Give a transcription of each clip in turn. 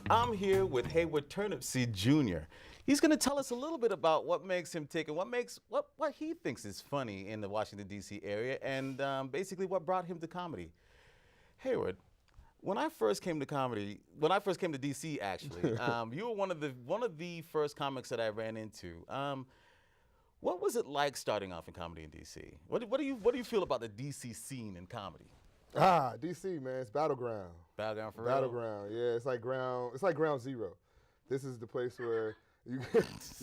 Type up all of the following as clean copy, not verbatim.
I'm here with Heywood Turnipseed Jr. He's going to tell us a little bit about what makes him tick and what he thinks is funny in the Washington, D.C. area, and basically what brought him to comedy. Heywood, when I first came to D.C. actually, you were one of the first comics that I ran into. What was it like starting off in comedy in D.C.? What do you feel about the D.C. scene in comedy? D.C., man, it's battleground. Battleground for real? Battleground, yeah. It's like ground zero. This is the place where you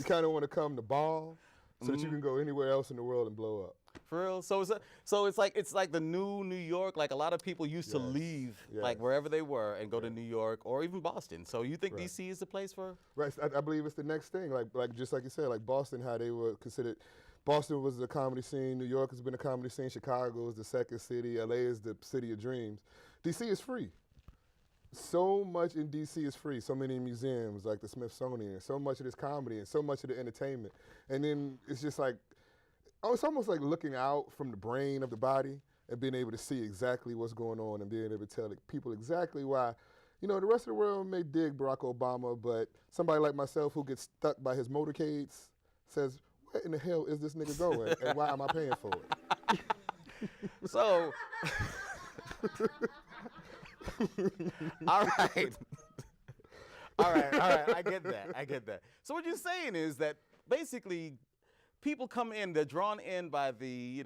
kind of want to come to ball so that you can go anywhere else in the world and blow up. For real? So it's like the new New York. Like a lot of people used to leave like wherever they were and go to New York or even Boston. So you think D.C. is the place for? Right. I believe it's the next thing. Like just like you said, like Boston, how they were considered. Boston was the comedy scene. New York has been a comedy scene. Chicago is the second city. LA is the city of dreams. D.C. is free. So much in D.C. is free. So many museums like the Smithsonian. So much of this comedy and so much of the entertainment. And then it's just like, it's almost like looking out from the brain of the body and being able to see exactly what's going on and being able to tell people exactly why. You know, the rest of the world may dig Barack Obama, but somebody like myself who gets stuck by his motorcades says, where in the hell is this nigga going and why am I paying for it? So, all right, I get that. So what you're saying is that basically people come in, they're drawn in by the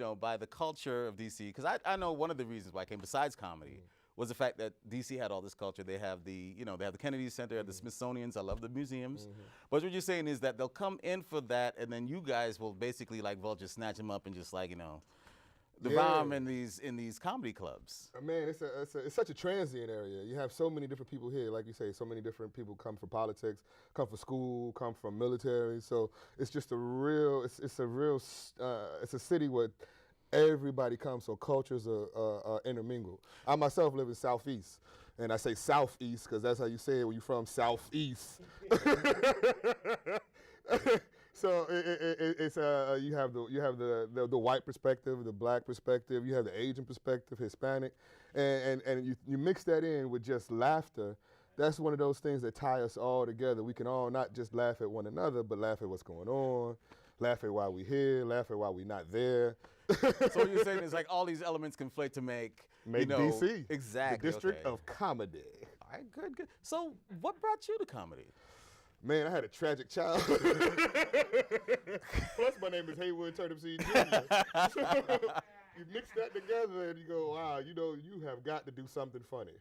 culture of DC. Because I know one of the reasons why I came, besides comedy, was the fact that DC had all this culture. They have the Kennedy Center, they have the Smithsonian's. I love the museums. But what you're saying is that they'll come in for that, and then you guys will basically just snatch them up and just devour them in these comedy clubs. Man, it's such a transient area. You have so many different people here, like you say. So many different people come from politics, come from school, come from military. So it's just it's a city where everybody comes, so cultures are intermingled. I myself live in Southeast, and I say Southeast because that's how you say it when you're from Southeast. So it's you have the white perspective, the black perspective, you have the Asian perspective, Hispanic, and you mix that in with just laughter. That's one of those things that tie us all together. We can all not just laugh at one another, but laugh at what's going on, laugh at why we're here, laugh at why we're not there. So what you're saying is like all these elements conflate to make DC exactly the district of comedy. All right, good. So what brought you to comedy? Man, I had a tragic childhood. Plus, my name is Heywood Turnipseed Jr. So you mix that together and you go, wow, you have got to do something funny.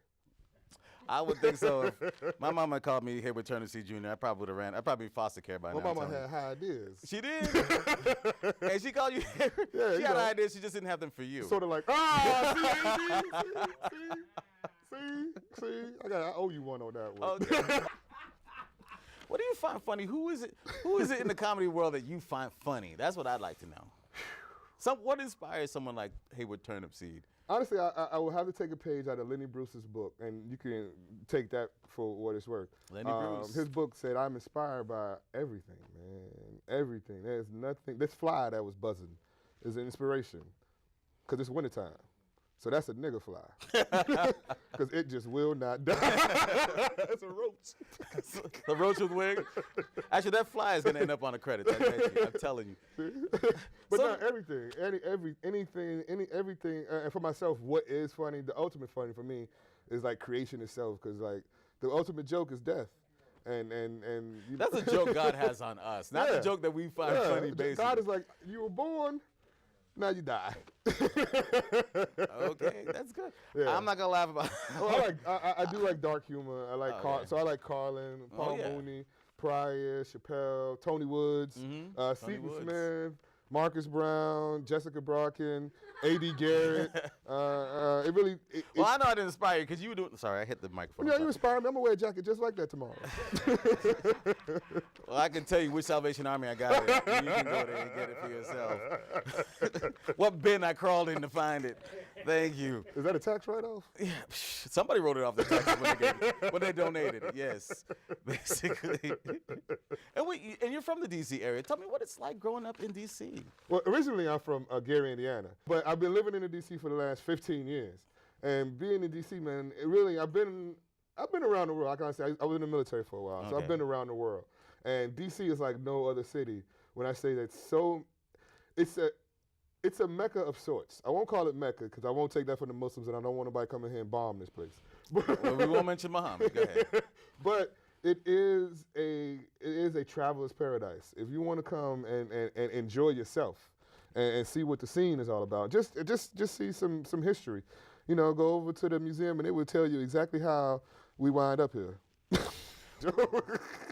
I would think so. If my mama called me Heywood Turnipseed Jr., I probably would have ran. I'd probably be foster care by now. My mama had high ideas. She did? And she called you? Yeah, she had ideas, she just didn't have them for you. Sort of like, see, I owe you one on that one. Okay. What do you find funny? Who is it in the comedy world that you find funny? That's what I'd like to know. What inspires someone like Heywood Turnipseed? Honestly, I would have to take a page out of Lenny Bruce's book, and you can take that for what it's worth. Lenny Bruce. His book said, I'm inspired by everything, man. Everything. There's nothing. This fly that was buzzing is an inspiration because it's wintertime. So that's a nigga fly. Because it just will not die. It's a roach. The roach with wing? Actually, that fly is going to end up on the credits, I bet you. I'm telling you. But not everything. Everything. And for myself, what is funny, the ultimate funny for me is like creation itself. Because like the ultimate joke is death. And that's a joke God has on us. Not the joke that we find funny, basically. God is like, you were born. Now you die. Okay, that's good. Yeah. I'm not gonna laugh about it. I do like dark humor. I like so I like Carlin, Paul Mooney, Pryor, Chappelle, Tony Woods, Seton Smith, Marcus Brown, Jessica Brocken, A.D. Garrett. Well, I know I didn't inspire you because you were doing. Sorry, I hit the microphone. Yeah, you inspired me. I'm gonna wear a jacket just like that tomorrow. Well, I can tell you which Salvation Army I got it. You can go there and get it for yourself. What bin I crawled in to find it. Thank you. Is that a tax write-off? Yeah, somebody wrote it off the taxes when they donated it. Yes, basically. And you're from the D.C. area. Tell me what it's like growing up in D.C. Well, originally I'm from Gary, Indiana, but I've been living in the D.C. for the last 15 years. And being in D.C., man, I've been around the world. Like I say, I was in the military for a while, so I've Okay. been around the world. And D.C. is like no other city. When I say that, so it's a mecca of sorts. I won't call it mecca because I won't take that from the Muslims, and I don't want nobody coming here and bomb this place. Well, we won't mention Muhammad. Go ahead. But it is a traveler's paradise. If you want to come and enjoy yourself and see what the scene is all about, just see some history. You know, go over to the museum and it will tell you exactly how we wind up here.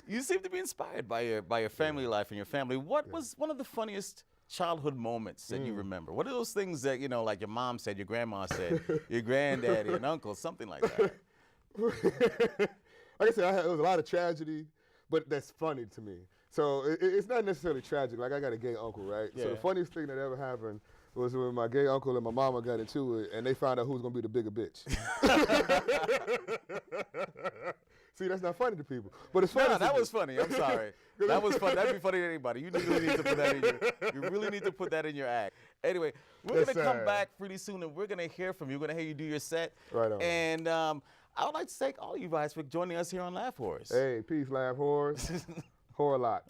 You seem to be inspired by your family life and your family. What was one of the funniest childhood moments that you remember? What are those things that, you know, like your mom said, your grandma said, your granddaddy and uncle, something like that? Like I said, it was a lot of tragedy, but that's funny to me. So it's not necessarily tragic. Like I got a gay uncle, right? Yeah. So the funniest thing that ever happened was when my gay uncle and my mama got into it, and they found out who's gonna be the bigger bitch. See, that's not funny to people, but it's funny. No, that was funny. I'm sorry. That was fun. That'd be funny to anybody. You really need to put that in you really need to put that in your act. Anyway, we're That's gonna come sad. back pretty soon, and we're gonna hear from you. We're gonna hear you do your set. Right on. And I would like to thank all you guys for joining us here on Laugh Whores. Hey, peace, Laugh Whores. Whore a lot.